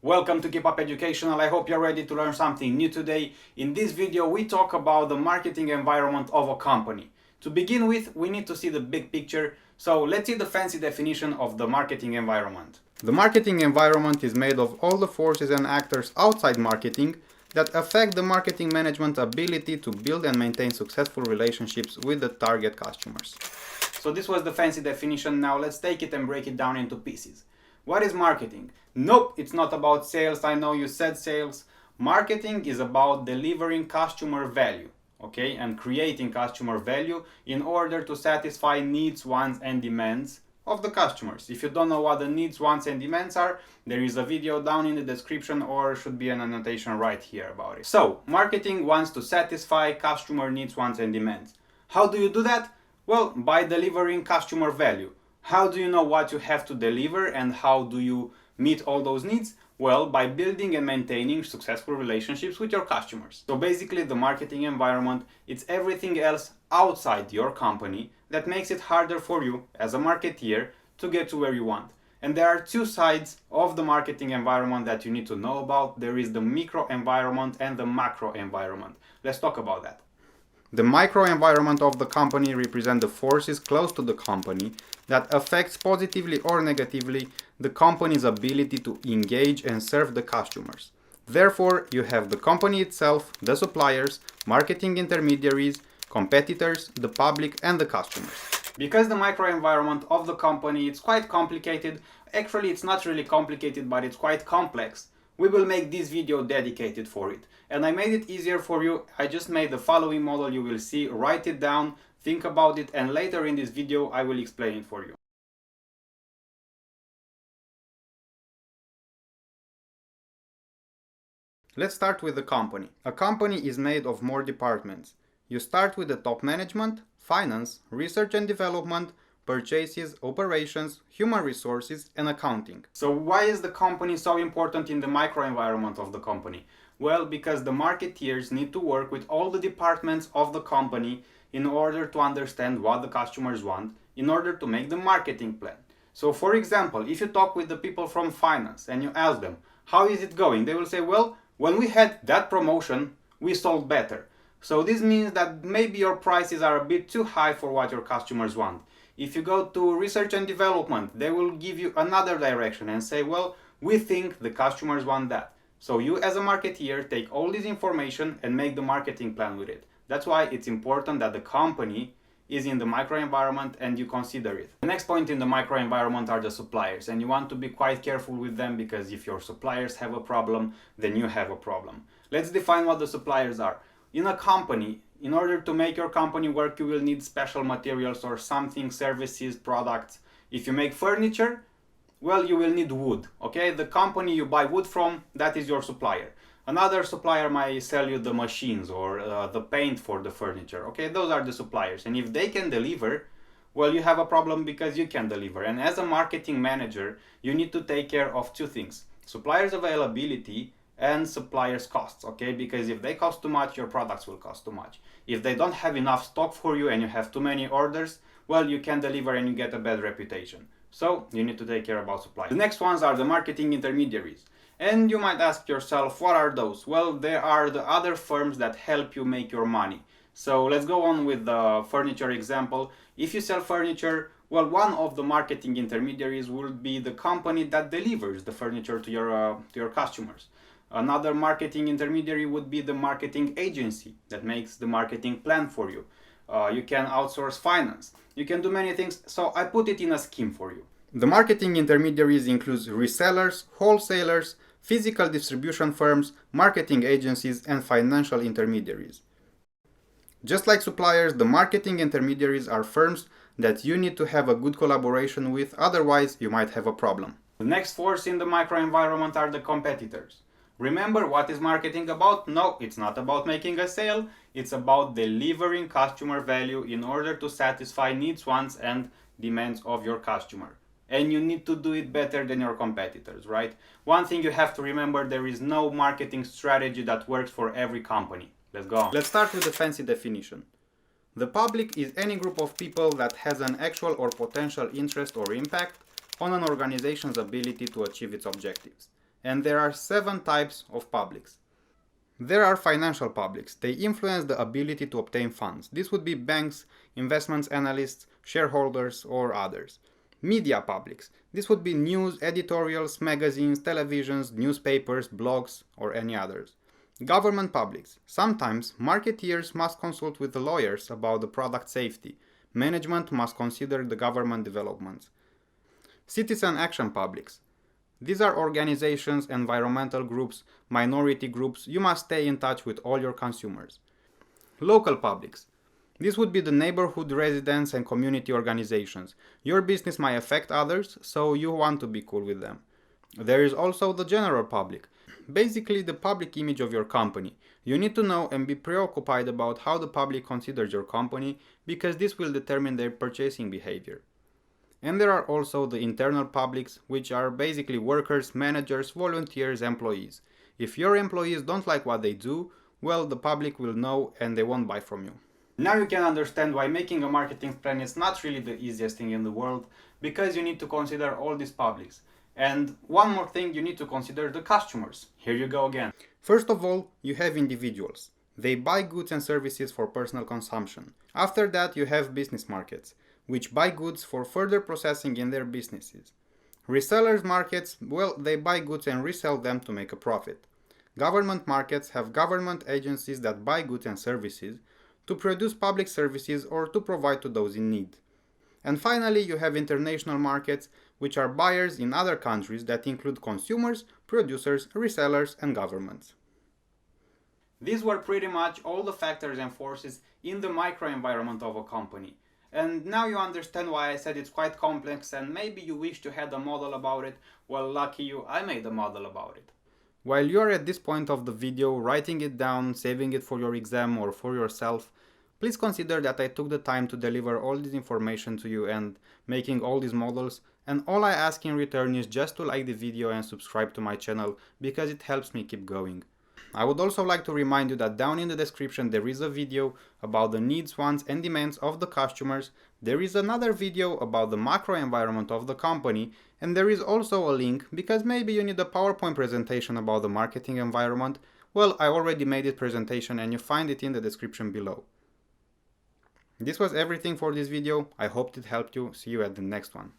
Welcome to Keep Up Educational. I hope you're ready to learn something new today. In this video, we talk about the marketing environment of a company. To begin with, we need to see the big picture. So let's see the fancy definition of the marketing environment. The marketing environment is made of all the forces and actors outside marketing that affect the marketing management ability to build and maintain successful relationships with the target customers. So this was the fancy definition. Now let's take it and break it down into pieces. What is marketing? Nope, it's not about sales. I know you said sales. Marketing is about delivering customer value, okay, and creating customer value in order to satisfy needs, wants, and demands of the customers. If you don't know what the needs, wants, and demands are, there is a video down in the description or should be an annotation right here about it. So, marketing wants to satisfy customer needs, wants, and demands. How do you do that? Well, by delivering customer value. How do you know what you have to deliver and how do you meet all those needs? Well, by building and maintaining successful relationships with your customers. So basically the marketing environment, it's everything else outside your company that makes it harder for you as a marketeer to get to where you want. And there are two sides of the marketing environment that you need to know about. There is the micro environment and the macro environment. Let's talk about that. The microenvironment of the company represents the forces close to the company that affects positively or negatively the company's ability to engage and serve the customers. Therefore, you have the company itself, the suppliers, marketing intermediaries, competitors, the public, and the customers. Because the microenvironment of the company is quite complicated, actually it's not really complicated, but it's quite complex. We will make this video dedicated for it. And I made it easier for you. I just made the following model. You will see, write it down, think about it, and later in this video I will explain it for you. Let's start with the company. A company is made of more departments. You start with the top management, finance, research and development, purchases, operations, human resources, and accounting. So why is the company so important in the microenvironment of the company? Well, because the marketeers need to work with all the departments of the company in order to understand what the customers want, in order to make the marketing plan. So for example, if you talk with the people from finance and you ask them, how is it going? They will say, well, when we had that promotion, we sold better. So this means that maybe your prices are a bit too high for what your customers want. If you go to research and development, they will give you another direction and say, well, we think the customers want that. So you as a marketeer take all this information and make the marketing plan with it. That's why it's important that the company is in the microenvironment and you consider it. The next point in the microenvironment are the suppliers, and you want to be quite careful with them because if your suppliers have a problem, then you have a problem. Let's define what the suppliers are. In a company, in order to make your company work, you will need special materials or something, services, products. If you make furniture, well, you will need wood, okay? The company you buy wood from, that is your supplier. Another supplier might sell you the machines or the paint for the furniture, okay? Those are the suppliers. And if they can deliver, well, you have a problem because you can deliver. And as a marketing manager, you need to take care of two things: suppliers availability and suppliers costs, okay? Because if they cost too much, your products will cost too much. If they don't have enough stock for you and you have too many orders, well, you can deliver and you get a bad reputation. So you need to take care about suppliers. The next ones are the marketing intermediaries. And you might ask yourself, what are those? Well, they are the other firms that help you make your money. So let's go on with the furniture example. If you sell furniture, well, one of the marketing intermediaries will be the company that delivers the furniture to your customers. Another marketing intermediary would be the marketing agency that makes the marketing plan for you. You can outsource finance. You can do many things, so I put it in a scheme for you. The marketing intermediaries include resellers, wholesalers, physical distribution firms, marketing agencies, and financial intermediaries. Just like suppliers, the marketing intermediaries are firms that you need to have a good collaboration with, otherwise you might have a problem. The next force in the microenvironment are the competitors. Remember, what is marketing about? No, it's not about making a sale. It's about delivering customer value in order to satisfy needs, wants, and demands of your customer. And you need to do it better than your competitors, right? One thing you have to remember, there is no marketing strategy that works for every company. Let's go on. Let's start with the fancy definition. The public is any group of people that has an actual or potential interest or impact on an organization's ability to achieve its objectives. and there are 7 types of publics. There are financial publics. They influence the ability to obtain funds. This would be banks, investments analysts, shareholders, or others. Media publics. This would be news, editorials, magazines, televisions, newspapers, blogs, or any others. Government publics. Sometimes marketeers must consult with the lawyers about the product safety. Management must consider the government developments. Citizen action publics. These are organizations, environmental groups, minority groups. You must stay in touch with all your consumers. Local publics. This would be the neighborhood residents and community organizations. Your business might affect others, so you want to be cool with them. There is also the general public. Basically, the public image of your company. You need to know and be preoccupied about how the public considers your company, because this will determine their purchasing behavior. And there are also the internal publics, which are basically workers, managers, volunteers, employees. If your employees don't like what they do, well, the public will know and they won't buy from you. Now you can understand why making a marketing plan is not really the easiest thing in the world, because you need to consider all these publics. And one more thing, you need to consider the customers. Here you go again. First of all, you have individuals. They buy goods and services for personal consumption. After that, you have business markets, which buy goods for further processing in their businesses. Resellers markets, well, they buy goods and resell them to make a profit. Government markets have government agencies that buy goods and services to produce public services or to provide to those in need. And finally, you have international markets, which are buyers in other countries that include consumers, producers, resellers, and governments. These were pretty much all the factors and forces in the microenvironment of a company. And now you understand why I said it's quite complex, and maybe you wish to have a model about it. Well, lucky you, I made a model about it. While you're at this point of the video, writing it down, saving it for your exam or for yourself, please consider that I took the time to deliver all this information to you and making all these models, and all I ask in return is just to like the video and subscribe to my channel, because it helps me keep going. I would also like to remind you that down in the description there is a video about the needs, wants and demands of the customers. There is another video about the macro environment of the company, and there is also a link because maybe you need a PowerPoint presentation about the marketing environment. Well, I already made this presentation and you find it in the description below. This was everything for this video. I hope it helped you. See you at the next one.